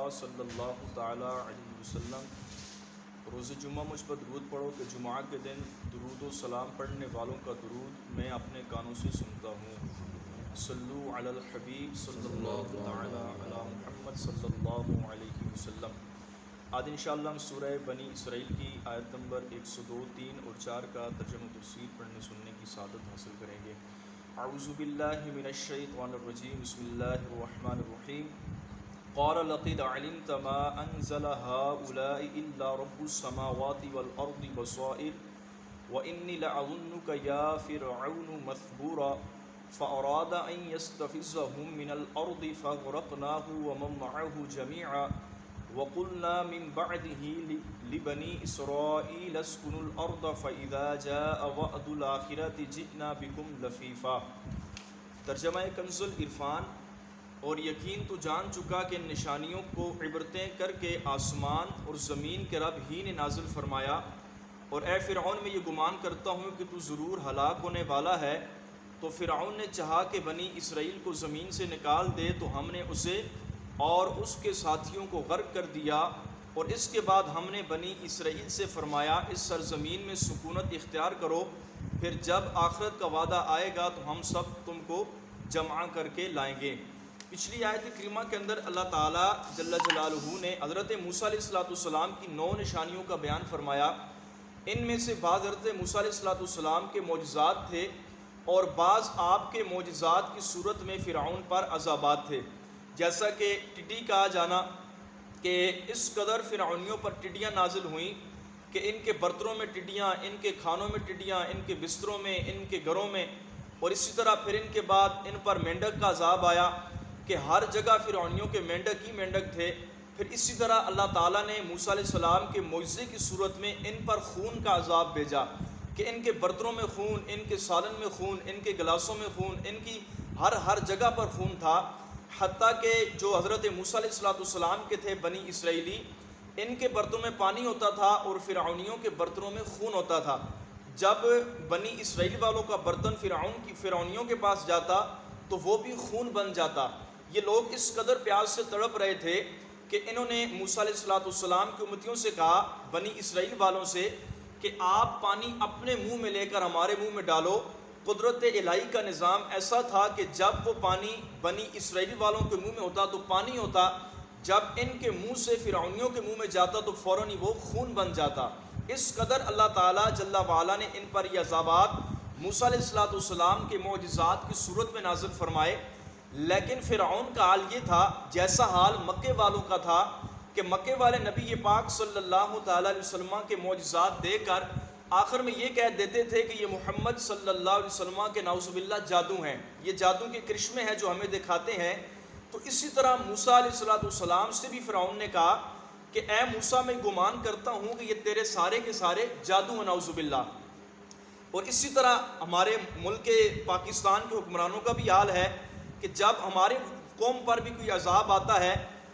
اللہ صلی اللہ تعالی علیہ وسلم، روز جمعہ مجھ پر درود پڑھو کہ جمعہ کے دن درود و سلام پڑھنے والوں کا درود میں اپنے کانوں سے سنتا ہوں۔ صلو علی الحبیب صلی اللہ تعالی علی محمد صلی اللہ علیہ وسلم۔ آج انشاءاللہ ہم سورہ بنی اسرائیل کی آیت نمبر 102، 3 اور 4 کا ترجمہ تفسیر پڑھنے سننے کی سعادت حاصل کریں گے۔ اعوذ باللہ من الشیطان الرجیم، بسم اللہ الرحمن الرحیم۔ قال لقد علمت ما انزل هؤلاء الا رب السماوات والارض بصائر واني لأظنك يا فرعون مثبورا فاراد ان يستفزهم من الارض فاغرقناه ومن معه جميعا وقلنا من بعده لبني اسرائيل اسكنوا الارض فاذا جاء وعد الاخرة جئنا بكم لفيفا۔ ترجمہ کنز العرفان۔ اور یقین تو جان چکا کہ نشانیوں کو عبرتیں کر کے آسمان اور زمین کے رب ہی نے نازل فرمایا، اور اے فرعون میں یہ گمان کرتا ہوں کہ تو ضرور ہلاک ہونے والا ہے۔ تو فرعون نے چاہا کہ بنی اسرائیل کو زمین سے نکال دے، تو ہم نے اسے اور اس کے ساتھیوں کو غرق کر دیا، اور اس کے بعد ہم نے بنی اسرائیل سے فرمایا اس سرزمین میں سکونت اختیار کرو، پھر جب آخرت کا وعدہ آئے گا تو ہم سب تم کو جمع کر کے لائیں گے۔ پچھلی آیت کریمہ کے اندر اللہ تعالیٰ جل جلالہ نے حضرت موسیٰ علیہ السلام کی 9 نشانیوں کا بیان فرمایا۔ ان میں سے بعض حضرت موسیٰ علیہ السلام کے معجزات تھے، اور بعض آپ کے معجزات کی صورت میں فرعون پر عذابات تھے، جیسا کہ ٹڈی کہا جانا کہ اس قدر فرعونیوں پر ٹڈیاں نازل ہوئیں کہ ان کے برتنوں میں ٹڈیاں، ان کے کھانوں میں ٹڈیاں، ان کے بستروں میں، ان کے گھروں میں، اور اسی طرح پھر ان کے بعد ان پر مینڈک کا عذاب آیا کہ ہر جگہ فرعونیوں کے مینڈک ہی مینڈک تھے۔ پھر اسی طرح اللہ تعالیٰ نے موسیٰ علیہ السلام کے معجزے کی صورت میں ان پر خون کا عذاب بھیجا کہ ان کے برتنوں میں خون، ان کے سالن میں خون، ان کے گلاسوں میں خون، ان کی ہر جگہ پر خون تھا، حتیٰ کہ جو حضرت موسیٰ علیہ السلام کے تھے بنی اسرائیلی، ان کے برتنوں میں پانی ہوتا تھا اور فرعونیوں کے برتنوں میں خون ہوتا تھا۔ جب بنی اسرائیل والوں کا برتن فرعونیوں کے پاس جاتا تو وہ بھی خون بن جاتا۔ یہ لوگ اس قدر پیاس سے تڑپ رہے تھے کہ انہوں نے موسیٰ علیہ السلام کی امتیوں سے کہا، بنی اسرائیل والوں سے، کہ آپ پانی اپنے منہ میں لے کر ہمارے منہ میں ڈالو۔ قدرت الہی کا نظام ایسا تھا کہ جب وہ پانی بنی اسرائیل والوں کے منہ میں ہوتا تو پانی ہوتا، جب ان کے منہ سے فرعونیوں کے منہ میں جاتا تو فوراً ہی وہ خون بن جاتا۔ اس قدر اللہ تعالیٰ جل وعلا نے ان پر یہ عذابات موسیٰ علیہ السلام کے معجزات کی صورت میں نازل فرمائے۔ لیکن فرعون کا حال یہ تھا جیسا حال مکے والوں کا تھا کہ مکے والے نبی پاک صلی اللہ تعالیٰ علیہ وسلم کے معجزات دیکھ کر آخر میں یہ کہہ دیتے تھے کہ یہ محمد صلی اللہ علیہ وسلم کے نعوذ باللہ جادو ہیں، یہ جادو کے کرشمے ہیں جو ہمیں دکھاتے ہیں۔ تو اسی طرح موسیٰ علیہ السلام سے بھی فرعون نے کہا کہ اے موسیٰ میں گمان کرتا ہوں کہ یہ تیرے سارے کے سارے جادو ہیں، نعوذ باللہ۔ اور اسی طرح ہمارے ملک پاکستان کے حکمرانوں کا بھی حال ہے کہ جب ہمارے قوم پر بھی کوئی عذاب آتا ہے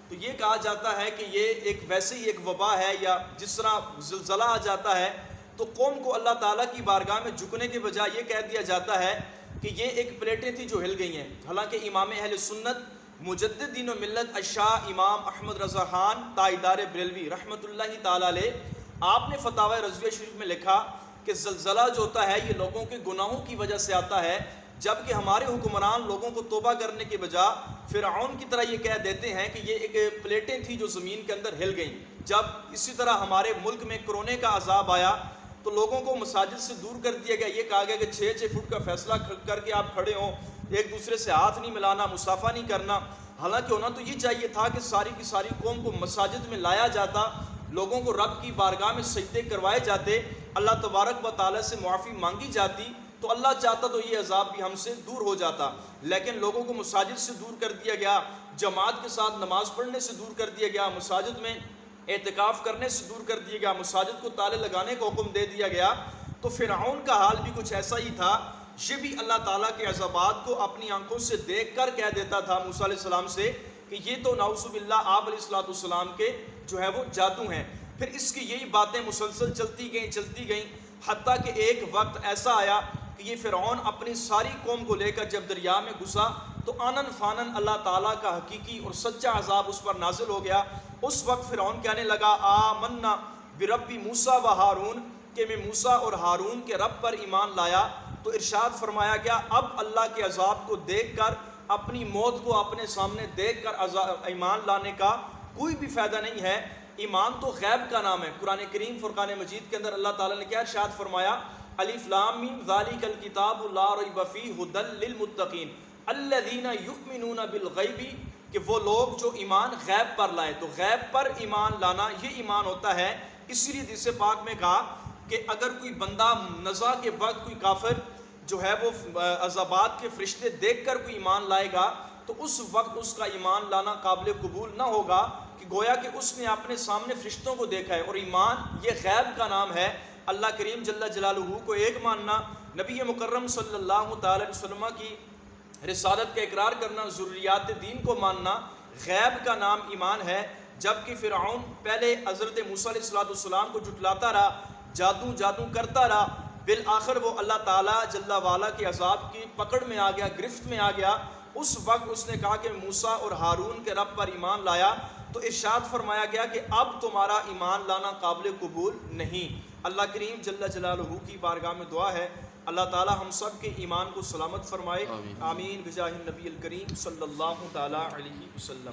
تو یہ کہا جاتا ہے کہ یہ ویسے ہی ایک وبا ہے، یا جس طرح زلزلہ آ جاتا ہے تو قوم کو اللہ تعالیٰ کی بارگاہ میں جھکنے کے بجائے یہ کہہ دیا جاتا ہے کہ یہ ایک پلیٹیں تھیں جو ہل گئی ہیں۔ حالانکہ امام اہل سنت مجدد دین و ملت الشاہ امام احمد رضا خان تائیدار بریلوی رحمۃ اللہ تعالیٰ علیہ، آپ نے فتاوی رضویہ شریف میں لکھا کہ زلزلہ جو ہوتا ہے یہ لوگوں کے گناہوں کی وجہ سے آتا ہے، جبکہ ہمارے حکمران لوگوں کو توبہ کرنے کے بجائے فرعون کی طرح یہ کہہ دیتے ہیں کہ یہ ایک پلیٹیں تھیں جو زمین کے اندر ہل گئیں۔ جب اسی طرح ہمارے ملک میں کرونے کا عذاب آیا تو لوگوں کو مساجد سے دور کر دیا گیا، یہ کہا گیا کہ 6 فٹ کا فیصلہ کر کے آپ کھڑے ہوں، ایک دوسرے سے ہاتھ نہیں ملانا، مصافحہ نہیں کرنا۔ حالانکہ ہونا تو یہ چاہیے تھا کہ ساری کی ساری قوم کو مساجد میں لایا جاتا، لوگوں کو رب کی بارگاہ میں سجدے کروائے جاتے، اللہ تبارک و تعالیٰ سے معافی مانگی جاتی، تو اللہ چاہتا تو یہ عذاب بھی ہم سے دور ہو جاتا۔ لیکن لوگوں کو مساجد سے دور کر دیا گیا، جماعت کے ساتھ نماز پڑھنے سے دور کر دیا گیا، مساجد میں اعتکاف کرنے سے دور کر دیا گیا، مساجد کو تالے لگانے کا حکم دے دیا گیا۔ تو فرعون کا حال بھی کچھ ایسا ہی تھا، یہ بھی اللہ تعالیٰ کے عذابات کو اپنی آنکھوں سے دیکھ کر کہہ دیتا تھا موسیٰ علیہ السلام سے کہ یہ تو نعوذ باللہ آپ علیہ السلام کے جو ہے وہ جادو ہیں۔ پھر اس کی یہی باتیں مسلسل چلتی گئیں، حتیٰ کہ ایک وقت ایسا آیا کہ یہ فرعون اپنی ساری قوم کو لے کر جب دریا میں گھسا تو تو آنن فانن اللہ تعالیٰ کا حقیقی اور سچا عذاب اس پر نازل ہو گیا. اس وقت فرعون کہنے لگا آمنا برب موسیٰ و ہارون، کہ میں موسیٰ اور ہارون کے رب پر ایمان لایا. تو ارشاد فرمایا گیا اب اللہ کے عذاب کو دیکھ کر، اپنی موت کو اپنے سامنے دیکھ کر ایمان لانے کا کوئی بھی فائدہ نہیں ہے. ایمان تو غیب کا نام ہے. قرآن کریم فرقان مجید کے اندر اللہ تعالیٰ نے کیا ارشاد فرمایا؟ الف لام میم ذالک الکتاب لا ریب فیہ ھدی للمتقین الذین یؤمنون بالغیب، کہ وہ لوگ جو ایمان غیب پر لائے. تو غیب پر ایمان لانا یہ ایمان ہوتا ہے. اسی لیے حدیث پاک میں کہا کہ اگر کوئی بندہ نزا کے وقت کوئی کافر جو ہے وہ عذابات کے فرشتے دیکھ کر کوئی ایمان لائے گا تو اس وقت اس کا ایمان لانا قابل قبول نہ ہوگا، کہ گویا کہ اس نے اپنے سامنے فرشتوں کو دیکھا ہے. اور ایمان یہ غیب کا نام ہے. اللہ کریم جل جلالہ کو ایک ماننا، نبی مکرم صلی اللہ تعالی علیہ وسلم کی رسالت کا اقرار کرنا، ضروریات دین کو ماننا، غیب کا نام ایمان ہے. جبکہ فرعون پہلے حضرت موسیٰ علیہ السلام کو جھٹلاتا رہا، جادو کرتا رہا، بالآخر وہ اللہ تعالیٰ جل وعلا کے عذاب کی پکڑ میں آ گیا، گرفت میں آ گیا. اس وقت اس نے کہا کہ موسیٰ اور ہارون کے رب پر ایمان لایا. تو ارشاد فرمایا گیا کہ اب تمہارا ایمان لانا قابل قبول نہیں. اللہ کریم جل جلالہ کی بارگاہ میں دعا ہے اللہ تعالی ہم سب کے ایمان کو سلامت فرمائے. آمین بجاہ النبی الکریم صلی اللہ تعالی علیہ وسلم.